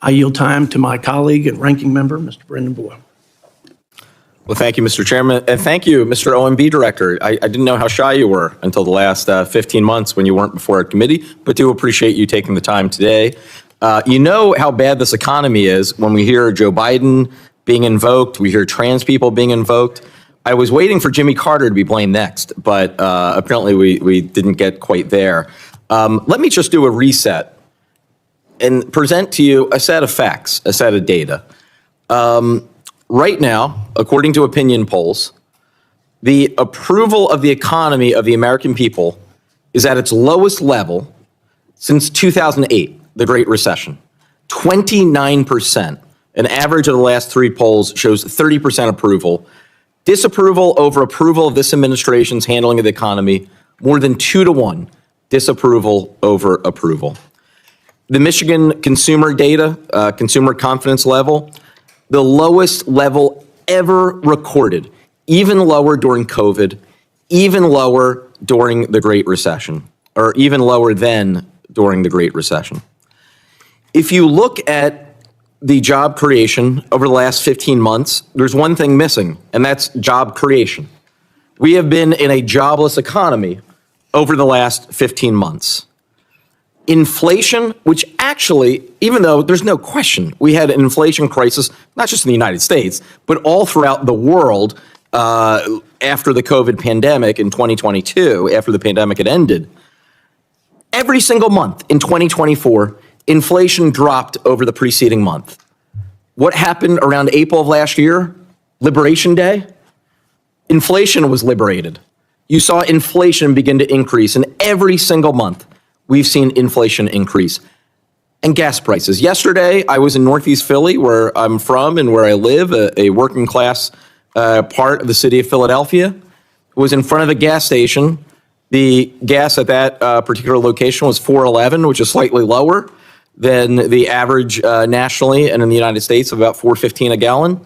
I yield time to my colleague and ranking member, Mr. Brendan Boyle. Well, thank you, Mr. Chairman, and thank you, Mr. OMB Director. I didn't know how shy you were until the last 15 months when you weren't before our committee, but do appreciate you taking the time today. You know how bad this economy is when we hear Joe Biden being invoked, we hear trans people being invoked. I was waiting for Jimmy Carter to be blamed next, but apparently we didn't get quite there. Let me just do a reset and present to you a set of facts, a set of data. Right now, according to opinion polls, the approval of the economy of the American people is at its lowest level since 2008, the Great Recession. 29%. An average of the last three polls shows 30% approval. Disapproval over approval of this administration's handling of the economy, more than 2-to-1. Disapproval over approval. The Michigan consumer data, consumer confidence level, the lowest level ever recorded, even lower during COVID, even lower during the Great Recession, or even lower than during the Great Recession. If you look at the job creation over the last 15 months, there's one thing missing, and that's job creation. We have been in a jobless economy over the last 15 months. Inflation, which actually, even though there's no question, we had an inflation crisis, not just in the United States, but all throughout the world after the COVID pandemic in 2022, after the pandemic had ended. Every single month in 2024, inflation dropped over the preceding month. What happened around April of last year? Liberation Day? Inflation was liberated. You saw inflation begin to increase, and every single month we've seen inflation increase. And gas prices. Yesterday, I was in Northeast Philly, where I'm from and where I live, a working class part of the city of Philadelphia. Was in front of a gas station. The gas at that particular location was $4.11, which is slightly lower than the average nationally and in the United States of about $4.15 a gallon.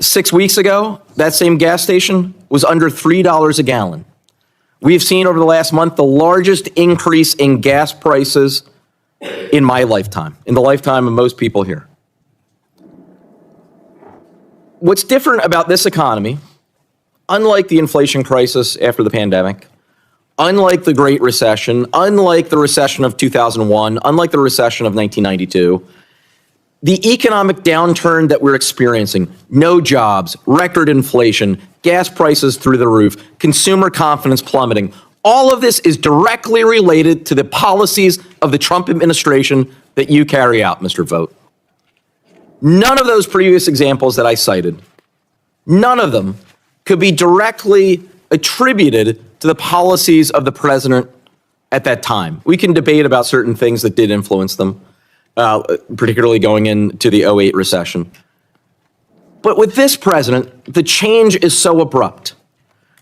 6 weeks ago, that same gas station was under $3 a gallon. We've seen over the last month the largest increase in gas prices in my lifetime, in the lifetime of most people here. What's different about this economy, unlike the inflation crisis after the pandemic, unlike the Great Recession, unlike the recession of 2001, unlike the recession of 1992, the economic downturn that we're experiencing, no jobs, record inflation, gas prices through the roof, consumer confidence plummeting, all of this is directly related to the policies of the Trump administration that you carry out, Mr. Vogt. None of those previous examples that I cited, none of them could be directly attributed to the policies of the president at that time. We can debate about certain things that did influence them, particularly going into the 2008 recession. But with this president, the change is so abrupt.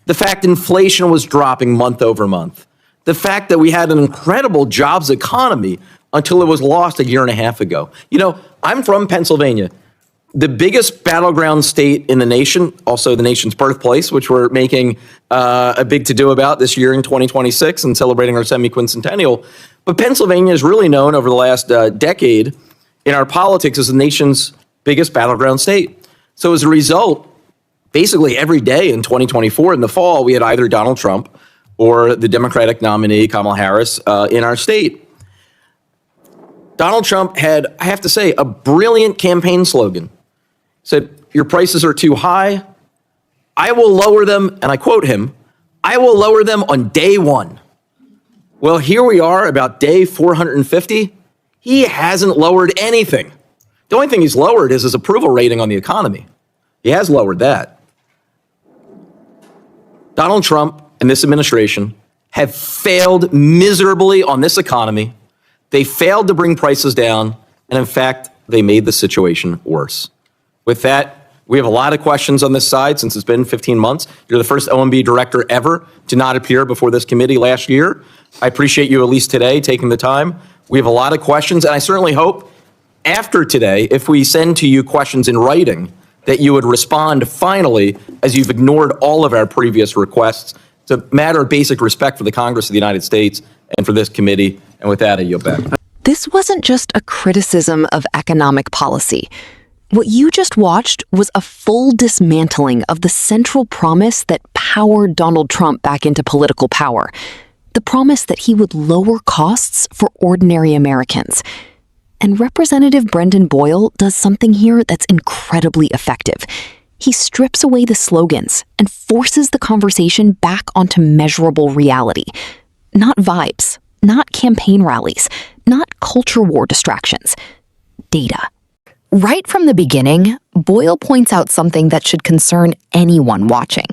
The fact inflation was dropping month over month. The fact that we had an incredible jobs economy until it was lost a year and a half ago. You know, I'm from Pennsylvania, the biggest battleground state in the nation, also the nation's birthplace, which we're making a big to-do about this year in 2026 and celebrating our semi-quincentennial. But Pennsylvania is really known over the last decade in our politics as the nation's biggest battleground state. So as a result, basically every day in 2024 in the fall, we had either Donald Trump or the Democratic nominee, Kamala Harris, in our state. Donald Trump had, I have to say, a brilliant campaign slogan. Said, your prices are too high. I will lower them, and I quote him, I will lower them on day one. Well, here we are about day 450. He hasn't lowered anything. The only thing he's lowered is his approval rating on the economy. He has lowered that. Donald Trump and this administration have failed miserably on this economy. They failed to bring prices down, and in fact, they made the situation worse. With that, we have a lot of questions on this side since it's been 15 months. You're the first OMB director ever to not appear before this committee last year. I appreciate you at least today taking the time. We have a lot of questions, and I certainly hope after today, if we send to you questions in writing, that you would respond finally, as you've ignored all of our previous requests. It's a matter of basic respect for the Congress of the United States and for this committee. And with that, I yield back. This wasn't just a criticism of economic policy. What you just watched was a full dismantling of the central promise that powered Donald Trump back into political power. The promise that he would lower costs for ordinary Americans. And Representative Brendan Boyle does something here that's incredibly effective. He strips away the slogans and forces the conversation back onto measurable reality. Not vibes, not campaign rallies, not culture war distractions. Data. Right from the beginning, Boyle points out something that should concern anyone watching.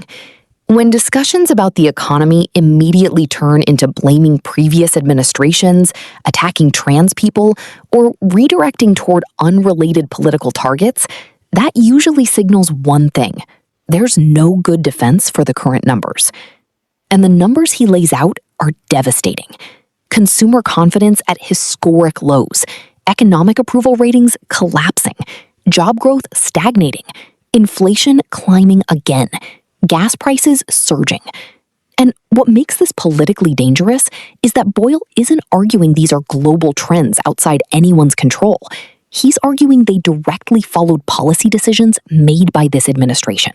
When discussions about the economy immediately turn into blaming previous administrations, attacking trans people, or redirecting toward unrelated political targets, that usually signals one thing: there's no good defense for the current numbers. And the numbers he lays out are devastating. Consumer confidence at historic lows, economic approval ratings collapsing, job growth stagnating, inflation climbing again, gas prices surging. And what makes this politically dangerous is that Boyle isn't arguing these are global trends outside anyone's control. He's arguing they directly followed policy decisions made by this administration.